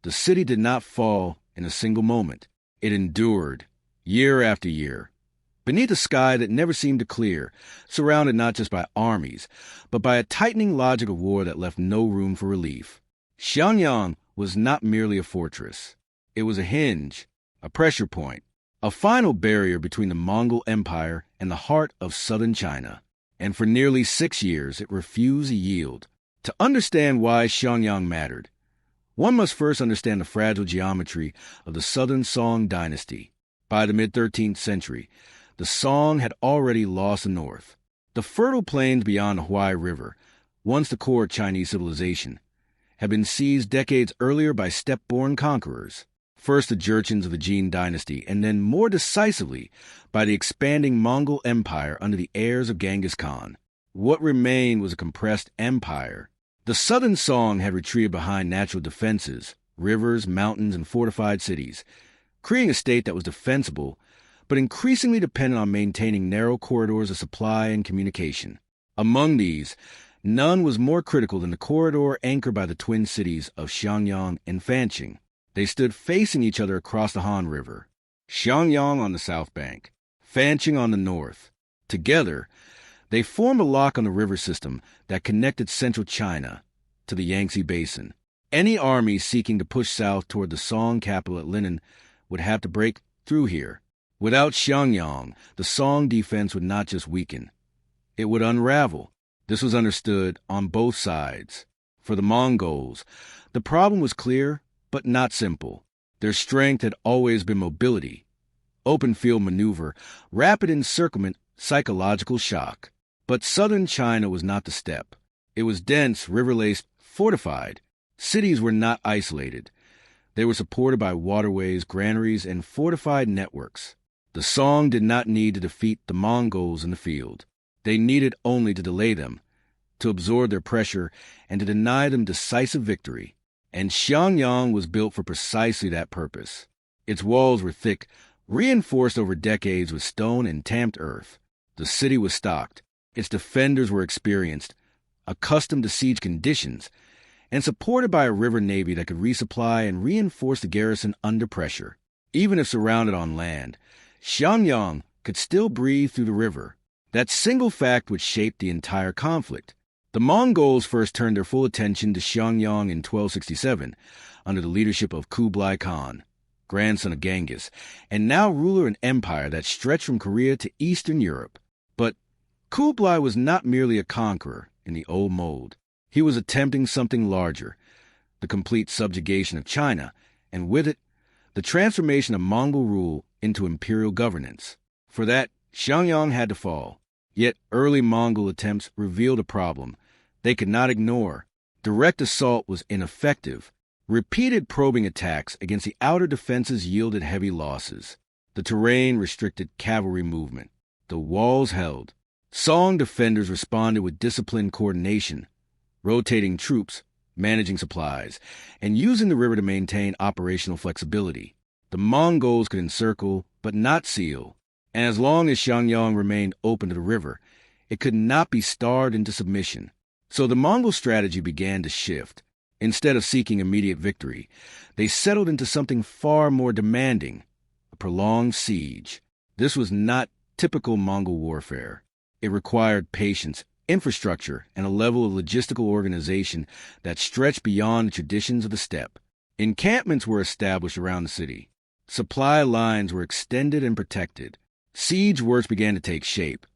The city did not fall in a single moment. It endured, year after year, beneath a sky that never seemed to clear, surrounded not just by armies, but by a tightening logic of war that left no room for relief. Xiangyang was not merely a fortress. It was a hinge, a pressure point, a final barrier between the Mongol Empire and the heart of southern China. And for nearly 6 years it refused to yield. To understand why Xiangyang mattered, one must first understand the fragile geometry of the southern Song Dynasty. By the mid-13th century, the Song had already lost the north. The fertile plains beyond the Huai River, once the core of Chinese civilization, had been seized decades earlier by steppe-born conquerors, first the Jurchens of the Jin dynasty, and then more decisively by the expanding Mongol Empire under the heirs of Genghis Khan. What remained was a compressed empire. The southern Song had retreated behind natural defenses, rivers, mountains, and fortified cities, creating a state that was defensible, but increasingly dependent on maintaining narrow corridors of supply and communication. Among these, none was more critical than the corridor anchored by the twin cities of Xiangyang and Fancheng. They stood facing each other across the Han River, Xiangyang on the south bank, Fancheng on the north. Together, they formed a lock on the river system that connected central China to the Yangtze Basin. Any army seeking to push south toward the Song capital at Linen would have to break through here. Without Xiangyang, the Song defense would not just weaken, it would unravel. This was understood on both sides. For the Mongols, the problem was clear but not simple. Their strength had always been mobility, open field maneuver, rapid encirclement, psychological shock. But southern China was not the steppe. It was dense, river-laced, fortified. Cities were not isolated. They were supported by waterways, granaries, and fortified networks. The Song did not need to defeat the Mongols in the field. They needed only to delay them, to absorb their pressure, and to deny them decisive victory. And Xiangyang was built for precisely that purpose. Its walls were thick, reinforced over decades with stone and tamped earth. The city was stocked. Its defenders were experienced, accustomed to siege conditions, and supported by a river navy that could resupply and reinforce the garrison under pressure. Even if surrounded on land, Xiangyang could still breathe through the river. That single fact would shape the entire conflict. The Mongols first turned their full attention to Xiangyang in 1267, under the leadership of Kublai Khan, grandson of Genghis, and now ruler of an empire that stretched from Korea to Eastern Europe. But Kublai was not merely a conqueror in the old mold. He was attempting something larger, the complete subjugation of China, and with it, the transformation of Mongol rule into imperial governance. For that, Xiangyang had to fall. Yet early Mongol attempts revealed a problem they could not ignore. Direct assault was ineffective. Repeated probing attacks against the outer defenses yielded heavy losses. The terrain restricted cavalry movement. The walls held. Song defenders responded with disciplined coordination, rotating troops, managing supplies, and using the river to maintain operational flexibility. The Mongols could encircle, but not seal, and as long as Xiangyang remained open to the river, it could not be starved into submission. So the Mongol strategy began to shift. Instead of seeking immediate victory, they settled into something far more demanding, a prolonged siege. This was not typical Mongol warfare. It required patience, infrastructure, and a level of logistical organization that stretched beyond the traditions of the steppe. Encampments were established around the city. Supply lines were extended and protected. Siege works began to take shape,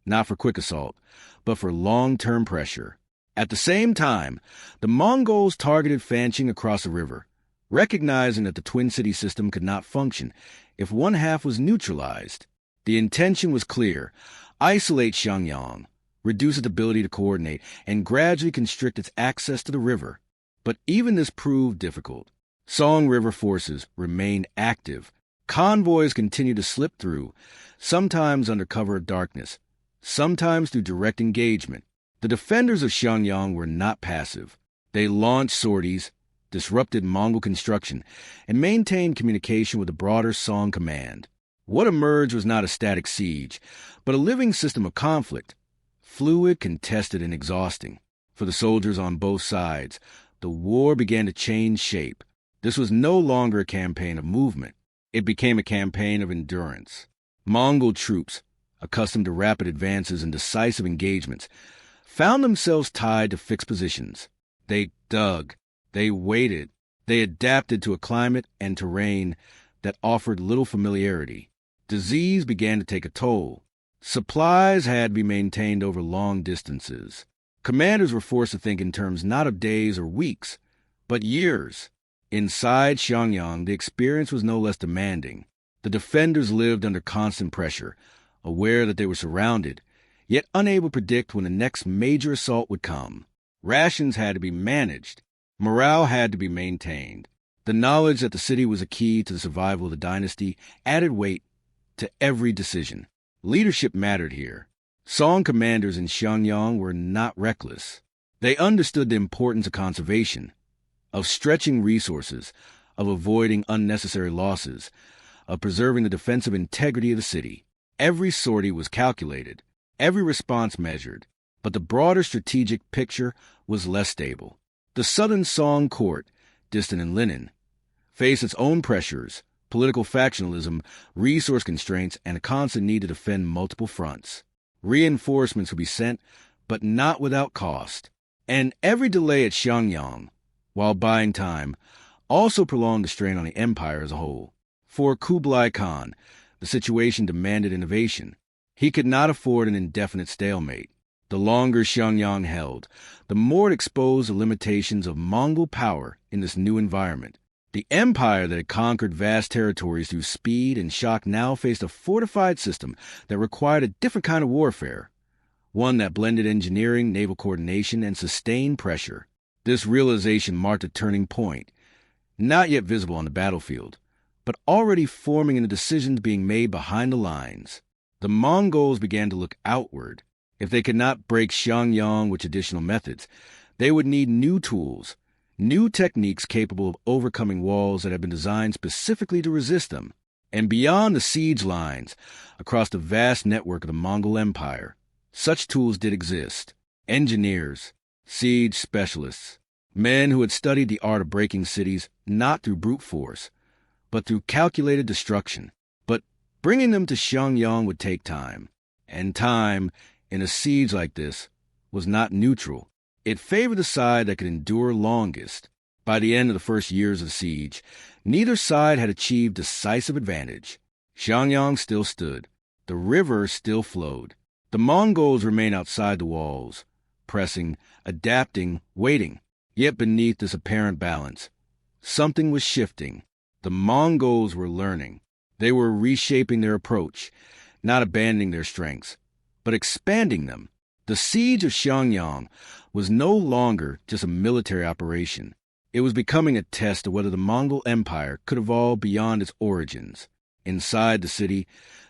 not for quick assault, but for long-term pressure. At the same time, the Mongols targeted Fancheng across the river, recognizing that the twin city system could not function if one half was neutralized. The intention was clear: isolate Xiangyang, reduce its ability to coordinate, and gradually constrict its access to the river. But even this proved difficult. Song River forces remained active. Convoys continued to slip through, sometimes under cover of darkness, sometimes through direct engagement. The defenders of Xiangyang were not passive. They launched sorties, disrupted Mongol construction, and maintained communication with the broader Song command. What emerged was not a static siege, but a living system of conflict, fluid, contested, and exhausting. For the soldiers on both sides, the war began to change shape. This was no longer a campaign of movement. It became a campaign of endurance. Mongol troops, accustomed to rapid advances and decisive engagements, found themselves tied to fixed positions. They dug, they waited, they adapted to a climate and terrain that offered little familiarity. Disease began to take a toll. Supplies had to be maintained over long distances. Commanders were forced to think in terms not of days or weeks, but years. Inside Xiangyang, the experience was no less demanding. The defenders lived under constant pressure, aware that they were surrounded, yet unable to predict when the next major assault would come. Rations had to be managed. Morale had to be maintained. The knowledge that the city was a key to the survival of the dynasty added weight to every decision. Leadership mattered here. Song commanders in Xiangyang were not reckless. They understood the importance of conservation, of stretching resources, of avoiding unnecessary losses, of preserving the defensive integrity of the city. Every sortie was calculated, every response measured, but the broader strategic picture was less stable. The southern Song court, distant in Linen, faced its own pressures, political factionalism, resource constraints, and a constant need to defend multiple fronts. Reinforcements would be sent, but not without cost. And every delay at Xiangyang, while buying time, also prolonged the strain on the empire as a whole. For Kublai Khan, the situation demanded innovation. He could not afford an indefinite stalemate. The longer Xiangyang held, the more it exposed the limitations of Mongol power in this new environment. The empire that had conquered vast territories through speed and shock now faced a fortified system that required a different kind of warfare, one that blended engineering, naval coordination, and sustained pressure. This realization marked a turning point, not yet visible on the battlefield, but already forming in the decisions being made behind the lines. The Mongols began to look outward. If they could not break Xiangyang with traditional methods, they would need new tools, new techniques capable of overcoming walls that had been designed specifically to resist them. And beyond the siege lines, across the vast network of the Mongol Empire, such tools did exist. Engineers, siege specialists, men who had studied the art of breaking cities not through brute force, but through calculated destruction. But bringing them to Xiangyang would take time. And time, in a siege like this, was not neutral. It favored the side that could endure longest. By the end of the first years of the siege, neither side had achieved decisive advantage. Xiangyang still stood. The river still flowed. The Mongols remained outside the walls, pressing, adapting, waiting. Yet beneath this apparent balance, something was shifting. The Mongols were learning. They were reshaping their approach, not abandoning their strengths, but expanding them. The Siege of Xinyang was no longer just a military operation. It was becoming a test of whether the Mongol Empire could evolve beyond its origins. Inside the city,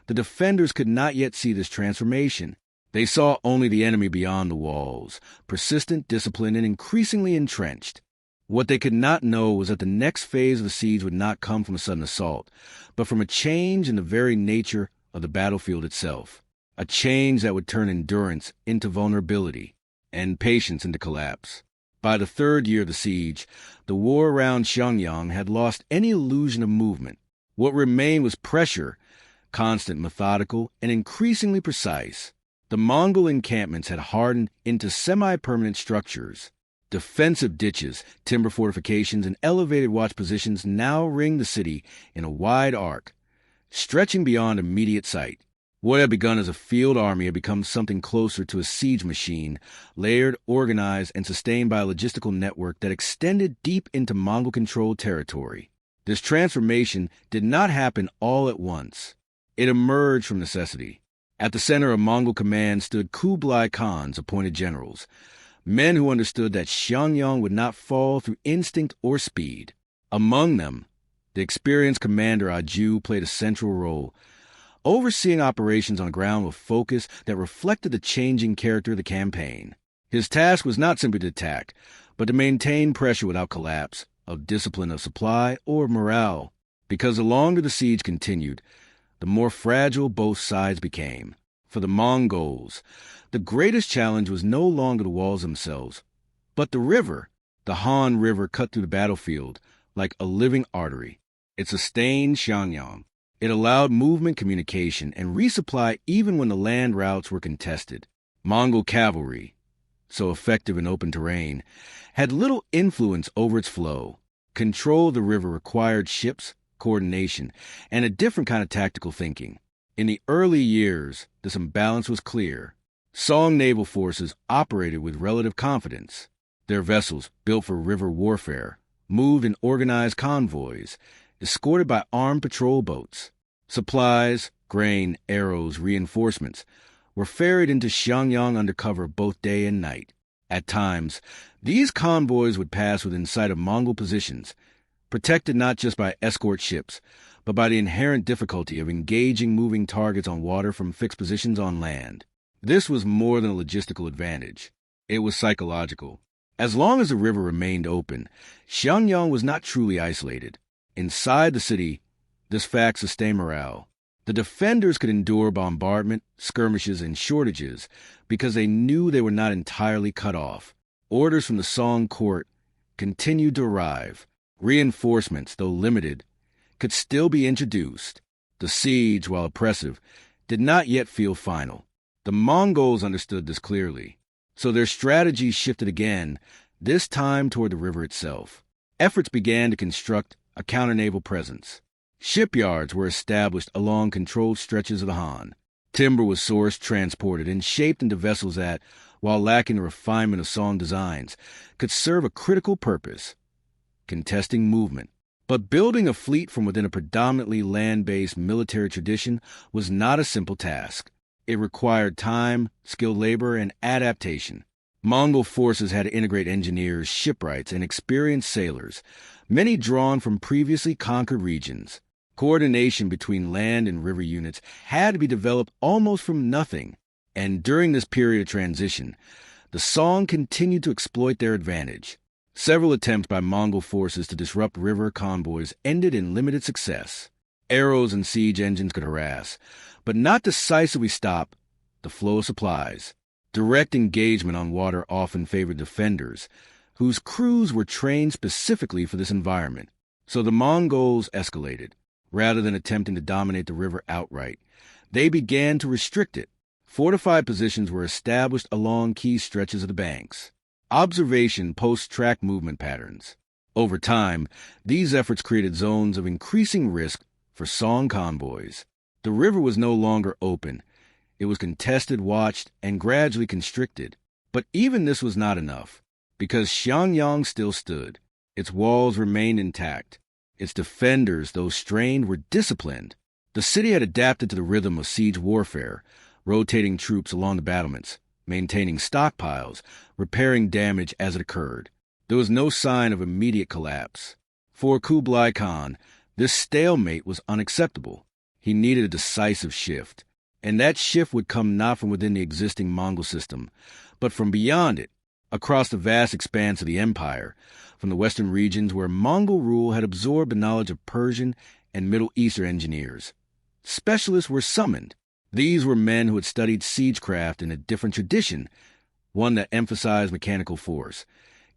the defenders could not yet see this transformation. They saw only the enemy beyond the walls, persistent, disciplined, and increasingly entrenched. What they could not know was that the next phase of the siege would not come from a sudden assault, but from a change in the very nature of the battlefield itself. A change that would turn endurance into vulnerability and patience into collapse. By the third year of the siege, the war around Xiangyang had lost any illusion of movement. What remained was pressure, constant, methodical, and increasingly precise. The Mongol encampments had hardened into semi-permanent structures. Defensive ditches, timber fortifications, and elevated watch positions now ringed the city in a wide arc, stretching beyond immediate sight. What had begun as a field army had become something closer to a siege machine, layered, organized, and sustained by a logistical network that extended deep into Mongol-controlled territory. This transformation did not happen all at once. It emerged from necessity. At the center of Mongol command stood Kublai Khan's appointed generals, men who understood that Xiangyang would not fall through instinct or speed. Among them, the experienced commander Aju played a central role, overseeing operations on the ground with focus that reflected the changing character of the campaign. His task was not simply to attack, but to maintain pressure without collapse, of discipline of supply or morale, because the longer the siege continued, the more fragile both sides became. For the Mongols, the greatest challenge was no longer the walls themselves, but the river. The Han River cut through the battlefield like a living artery. It sustained Xiangyang. It allowed movement, communication, and resupply even when the land routes were contested. Mongol cavalry, so effective in open terrain, had little influence over its flow. Control of the river required ships, coordination, and a different kind of tactical thinking. In the early years, this imbalance was clear. Song naval forces operated with relative confidence. Their vessels, built for river warfare, moved in organized convoys, escorted by armed patrol boats. Supplies, grain, arrows, reinforcements were ferried into Xiangyang under cover both day and night. At times, these convoys would pass within sight of Mongol positions, protected not just by escort ships, but by the inherent difficulty of engaging moving targets on water from fixed positions on land. This was more than a logistical advantage. It was psychological. As long as the river remained open, Xiangyang was not truly isolated. Inside the city, this fact sustained morale. The defenders could endure bombardment, skirmishes, and shortages because they knew they were not entirely cut off. Orders from the Song court continued to arrive. Reinforcements, though limited, could still be introduced. The siege, while oppressive, did not yet feel final. The Mongols understood this clearly, so their strategy shifted again, this time toward the river itself. Efforts began to construct a counter-naval presence. Shipyards were established along controlled stretches of the Han. Timber was sourced, transported, and shaped into vessels that, while lacking the refinement of Song designs, could serve a critical purpose: contesting movement. But building a fleet from within a predominantly land-based military tradition was not a simple task. It required time, skilled labor, and adaptation. Mongol forces had to integrate engineers, shipwrights, and experienced sailors, many drawn from previously conquered regions. Coordination between land and river units had to be developed almost from nothing, and during this period of transition, the Song continued to exploit their advantage. Several attempts by Mongol forces to disrupt river convoys ended in limited success. Arrows and siege engines could harass, but not decisively stop the flow of supplies. Direct engagement on water often favored defenders, whose crews were trained specifically for this environment. So the Mongols escalated. Rather than attempting to dominate the river outright, they began to restrict it. Fortified positions were established along key stretches of the banks. Observation post-track movement patterns. Over time, these efforts created zones of increasing risk for Song convoys. The river was no longer open. It was contested, watched, and gradually constricted. But even this was not enough, because Xiangyang still stood. Its walls remained intact. Its defenders, though strained, were disciplined. The city had adapted to the rhythm of siege warfare, rotating troops along the battlements, maintaining stockpiles, repairing damage as it occurred. There was no sign of immediate collapse. For Kublai Khan, this stalemate was unacceptable. He needed a decisive shift, and that shift would come not from within the existing Mongol system, but from beyond it, across the vast expanse of the empire, from the western regions where Mongol rule had absorbed the knowledge of Persian and Middle Eastern engineers. Specialists were summoned. These were men who had studied siegecraft in a different tradition, one that emphasized mechanical force,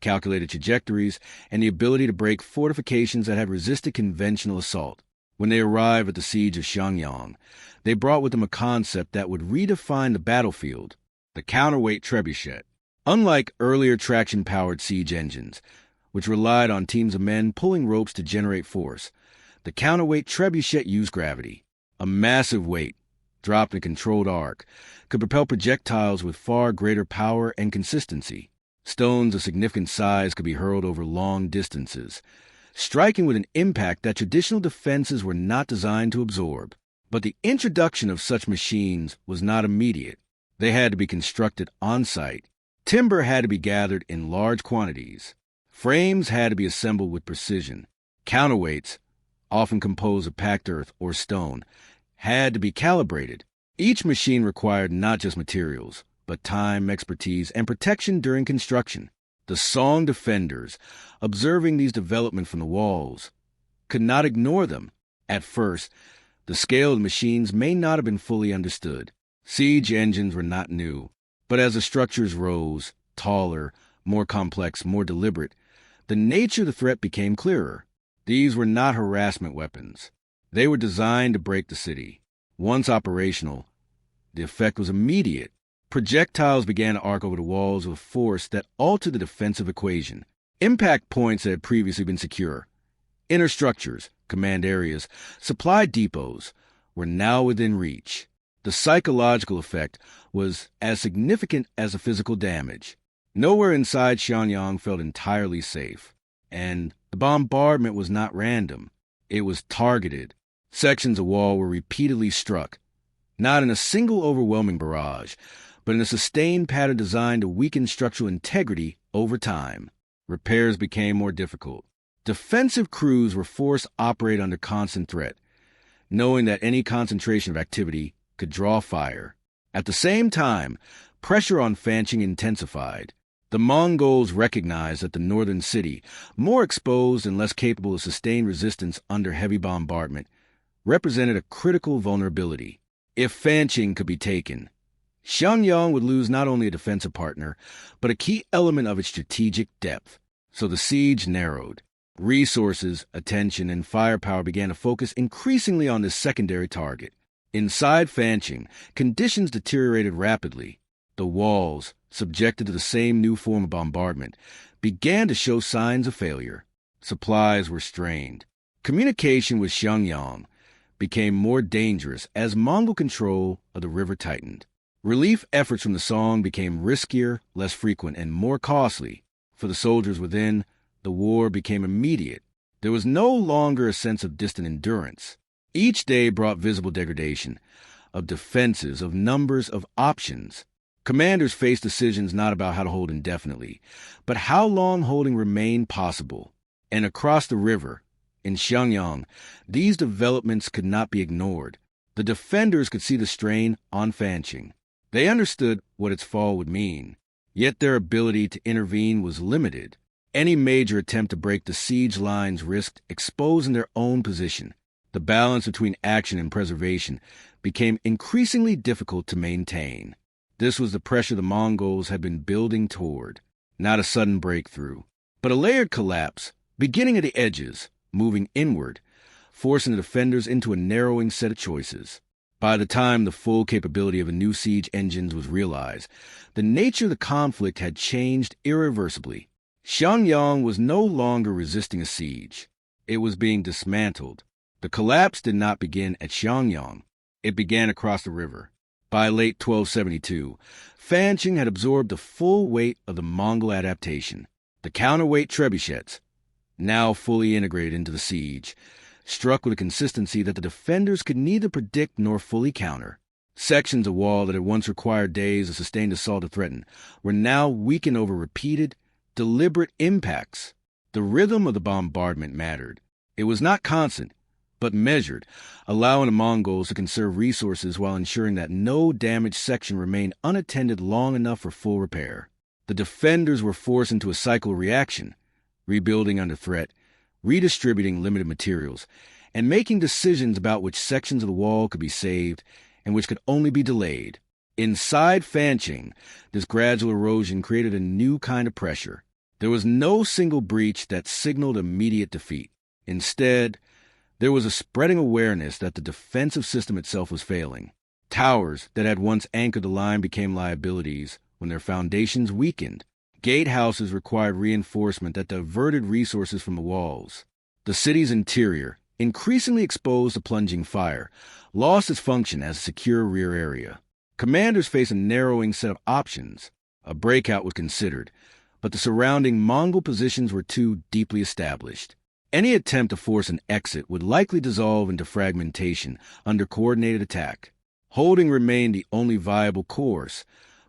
calculated trajectories, and the ability to break fortifications that had resisted conventional assault. When they arrived at the Siege of Xinyang, they brought with them a concept that would redefine the battlefield: the counterweight trebuchet. Unlike earlier traction-powered siege engines, which relied on teams of men pulling ropes to generate force, the counterweight trebuchet used gravity. A massive weight, dropped in a controlled arc, could propel projectiles with far greater power and consistency. Stones of significant size could be hurled over long distances, striking with an impact that traditional defenses were not designed to absorb. But the introduction of such machines was not immediate. They had to be constructed on-site. Timber had to be gathered in large quantities. Frames had to be assembled with precision. Counterweights, often composed of packed earth or stone, had to be calibrated. Each machine required not just materials, but time, expertise, and protection during construction. The Song defenders, observing these developments from the walls, could not ignore them. At first, the scale of the machines may not have been fully understood. Siege engines were not new, but as the structures rose, taller, more complex, more deliberate, the nature of the threat became clearer. These were not harassment weapons. They were designed to break the city. Once operational, the effect was immediate. Projectiles began to arc over the walls with force that altered the defensive equation. Impact points that had previously been secure, inner structures, command areas, supply depots, were now within reach. The psychological effect was as significant as the physical damage. Nowhere inside Xiangyang felt entirely safe, and the bombardment was not random. It was targeted. Sections of wall were repeatedly struck, not in a single overwhelming barrage, but in a sustained pattern designed to weaken structural integrity over time. Repairs became more difficult. Defensive crews were forced to operate under constant threat, knowing that any concentration of activity could draw fire. At the same time, pressure on Fancheng intensified. The Mongols recognized that the northern city, more exposed and less capable of sustained resistance under heavy bombardment, represented a critical vulnerability. If Fancheng could be taken, Xiangyang would lose not only a defensive partner, but a key element of its strategic depth. So the siege narrowed. Resources, attention, and firepower began to focus increasingly on this secondary target. Inside Fancheng, conditions deteriorated rapidly. The walls, subjected to the same new form of bombardment, began to show signs of failure. Supplies were strained. Communication with Xiangyang became more dangerous as Mongol control of the river tightened. Relief efforts from the Song became riskier, less frequent, and more costly. For the soldiers within, the war became immediate. There was no longer a sense of distant endurance. Each day brought visible degradation, of defenses, of numbers, of options. Commanders faced decisions not about how to hold indefinitely, but how long holding remained possible. And across the river, in Xiangyang, these developments could not be ignored. The defenders could see the strain on Fancheng. They understood what its fall would mean, yet their ability to intervene was limited. Any major attempt to break the siege lines risked exposing their own position. The balance between action and preservation became increasingly difficult to maintain. This was the pressure the Mongols had been building toward, not a sudden breakthrough, but a layered collapse, beginning at the edges, moving inward, forcing the defenders into a narrowing set of choices. By the time the full capability of a new siege engine was realized, the nature of the conflict had changed irreversibly. Xiangyang was no longer resisting a siege. It was being dismantled. The collapse did not begin at Xiangyang. It began across the river. By late 1272, Fancheng had absorbed the full weight of the Mongol adaptation. The counterweight trebuchets, now fully integrated into the siege, struck with a consistency that the defenders could neither predict nor fully counter. Sections of wall that had once required days of sustained assault to threaten were now weakened over repeated, deliberate impacts. The rhythm of the bombardment mattered. It was not constant, but measured, allowing the Mongols to conserve resources while ensuring that no damaged section remained unattended long enough for full repair. The defenders were forced into a cycle of reaction, rebuilding under threat, redistributing limited materials, and making decisions about which sections of the wall could be saved and which could only be delayed. Inside Fancheng, this gradual erosion created a new kind of pressure. There was no single breach that signaled immediate defeat. Instead, there was a spreading awareness that the defensive system itself was failing. Towers that had once anchored the line became liabilities when their foundations weakened. Gatehouses required reinforcement that diverted resources from the walls. The city's interior, increasingly exposed to plunging fire, lost its function as a secure rear area. Commanders faced a narrowing set of options. A breakout was considered, but the surrounding Mongol positions were too deeply established. Any attempt to force an exit would likely dissolve into fragmentation under coordinated attack. Holding remained the only viable course,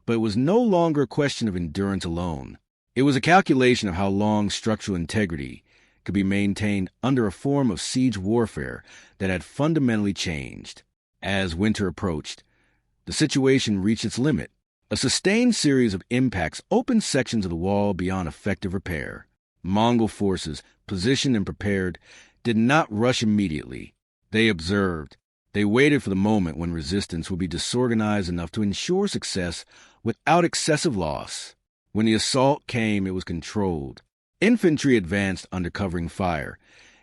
but it was no longer a question of endurance alone. It was a calculation of how long structural integrity could be maintained under a form of siege warfare that had fundamentally changed. As winter approached, the situation reached its limit. A sustained series of impacts opened sections of the wall beyond effective repair. Mongol forces, positioned and prepared, did not rush immediately. They observed. They waited for the moment when resistance would be disorganized enough to ensure success without excessive loss. When the assault came, it was controlled. Infantry advanced under covering fire,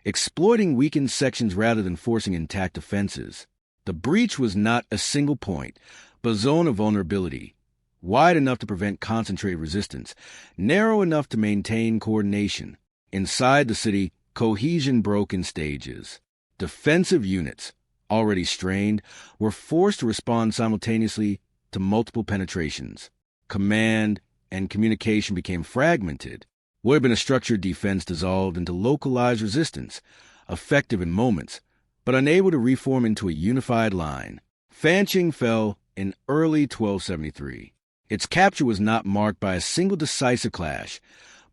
exploiting weakened sections rather than forcing intact defenses. The breach was not a single point, but a zone of vulnerability, wide enough to prevent concentrated resistance, narrow enough to maintain coordination. Inside the city, cohesion broke in stages. Defensive units, already strained, were forced to respond simultaneously to multiple penetrations. Command and communication became fragmented. What had been a structured defense dissolved into localized resistance, effective in moments, but unable to reform into a unified line. Fancheng fell in early 1273. Its capture was not marked by a single decisive clash,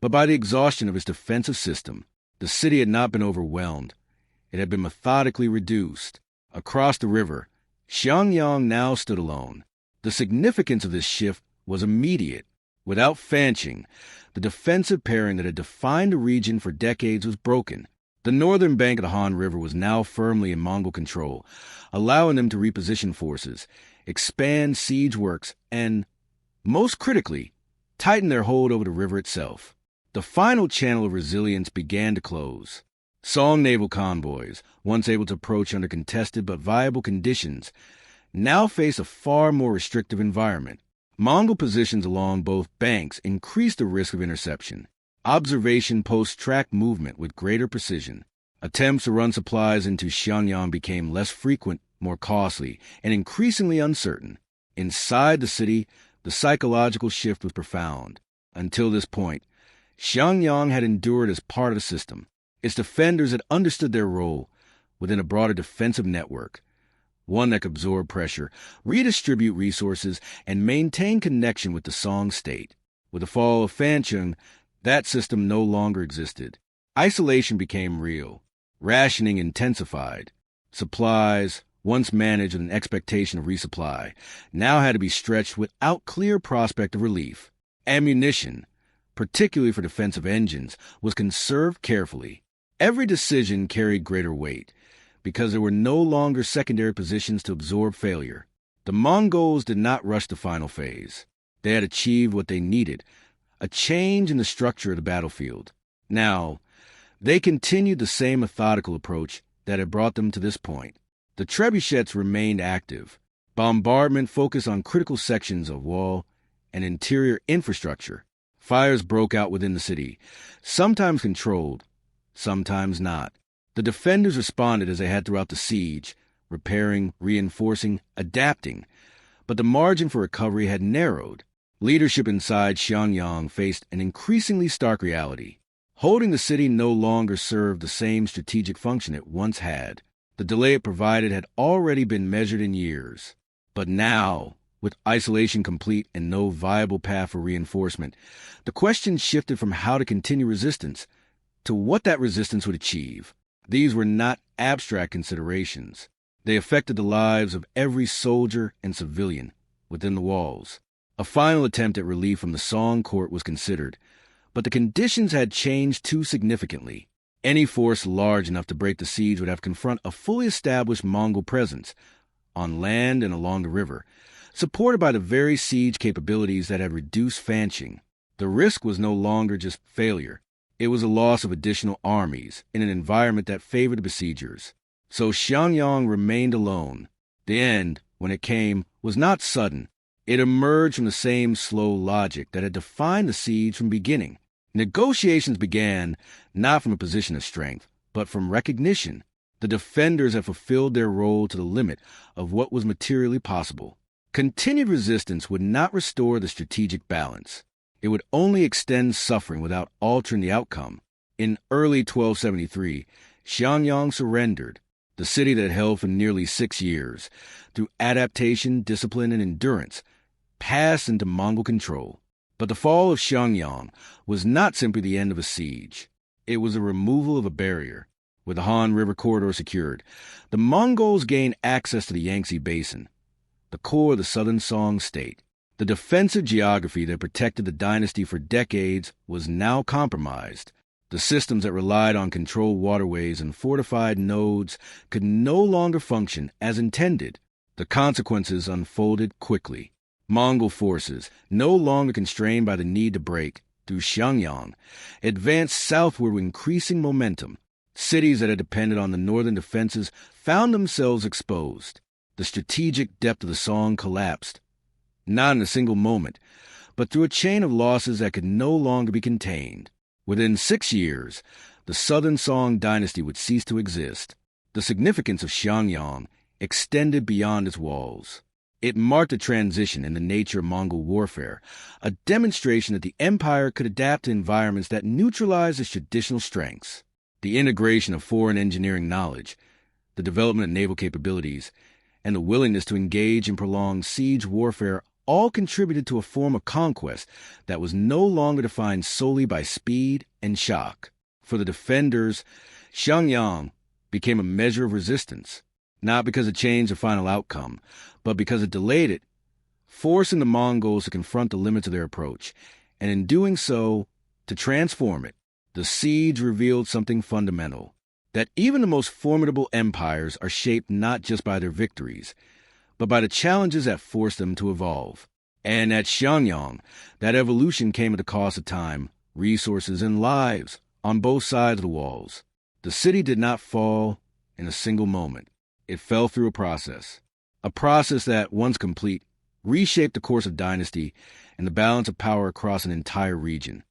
but by the exhaustion of its defensive system. The city had not been overwhelmed. It had been methodically reduced. Across the river, Xiangyang now stood alone. The significance of this shift was immediate. Without Fancheng, the defensive pairing that had defined the region for decades was broken. The northern bank of the Han River was now firmly in Mongol control, allowing them to reposition forces, expand siege works, and, most critically, tighten their hold over the river itself. The final channel of resilience began to close. Song naval convoys, once able to approach under contested but viable conditions, now face a far more restrictive environment. Mongol positions along both banks increased the risk of interception. Observation posts tracked movement with greater precision. Attempts to run supplies into Xiangyang became less frequent, more costly, and increasingly uncertain. Inside the city, the psychological shift was profound. Until this point, Xiangyang had endured as part of the system. Its defenders had understood their role within a broader defensive network, one that could absorb pressure, redistribute resources, and maintain connection with the Song state. With the fall of Fancheng, that system no longer existed. Isolation became real. Rationing intensified. Supplies, once managed with an expectation of resupply, now had to be stretched without clear prospect of relief. Ammunition, particularly for defensive engines, was conserved carefully. Every decision carried greater weight, because there were no longer secondary positions to absorb failure. The Mongols did not rush the final phase. They had achieved what they needed, a change in the structure of the battlefield. Now, they continued the same methodical approach that had brought them to this point. The trebuchets remained active. Bombardment focused on critical sections of wall and interior infrastructure. Fires broke out within the city, sometimes controlled, sometimes not. The defenders responded as they had throughout the siege, repairing, reinforcing, adapting. But the margin for recovery had narrowed. Leadership inside Xiangyang faced an increasingly stark reality. Holding the city no longer served the same strategic function it once had. The delay it provided had already been measured in years. But now, with isolation complete and no viable path for reinforcement, the question shifted from how to continue resistance to what that resistance would achieve. These were not abstract considerations. They affected the lives of every soldier and civilian within the walls. A final attempt at relief from the Song court was considered, but the conditions had changed too significantly. Any force large enough to break the siege would have to confront a fully established Mongol presence, on land and along the river, supported by the very siege capabilities that had reduced Fancheng. The risk was no longer just failure. It was a loss of additional armies in an environment that favored the besiegers. So Xiangyang remained alone. The end, when it came, was not sudden. It emerged from the same slow logic that had defined the siege from the beginning. Negotiations began not from a position of strength, but from recognition. The defenders had fulfilled their role to the limit of what was materially possible. Continued resistance would not restore the strategic balance. It would only extend suffering without altering the outcome. In early 1273, Xiangyang surrendered. The city that had held for nearly 6 years, through adaptation, discipline, and endurance, passed into Mongol control. But the fall of Xiangyang was not simply the end of a siege. It was a removal of a barrier. With the Han River corridor secured, the Mongols gained access to the Yangtze Basin, the core of the southern Song state. The defensive geography that protected the dynasty for decades was now compromised. The systems that relied on controlled waterways and fortified nodes could no longer function as intended. The consequences unfolded quickly. Mongol forces, no longer constrained by the need to break through Xiangyang, advanced southward with increasing momentum. Cities that had depended on the northern defenses found themselves exposed. The strategic depth of the Song collapsed, not in a single moment, but through a chain of losses that could no longer be contained. Within 6 years, the southern Song Dynasty would cease to exist. The significance of Xiangyang extended beyond its walls. It marked a transition in the nature of Mongol warfare, a demonstration that the empire could adapt to environments that neutralized its traditional strengths. The integration of foreign engineering knowledge, the development of naval capabilities, and the willingness to engage in prolonged siege warfare all contributed to a form of conquest that was no longer defined solely by speed and shock. For the defenders, Xiangyang became a measure of resistance, not because it changed the final outcome, but because it delayed it, forcing the Mongols to confront the limits of their approach, and in doing so, to transform it. The siege revealed something fundamental, that even the most formidable empires are shaped not just by their victories, but by the challenges that force them to evolve. And at Xiangyang, that evolution came at the cost of time, resources, and lives on both sides of the walls. The city did not fall in a single moment. It fell through a process that, once complete, reshaped the course of dynasty and the balance of power across an entire region.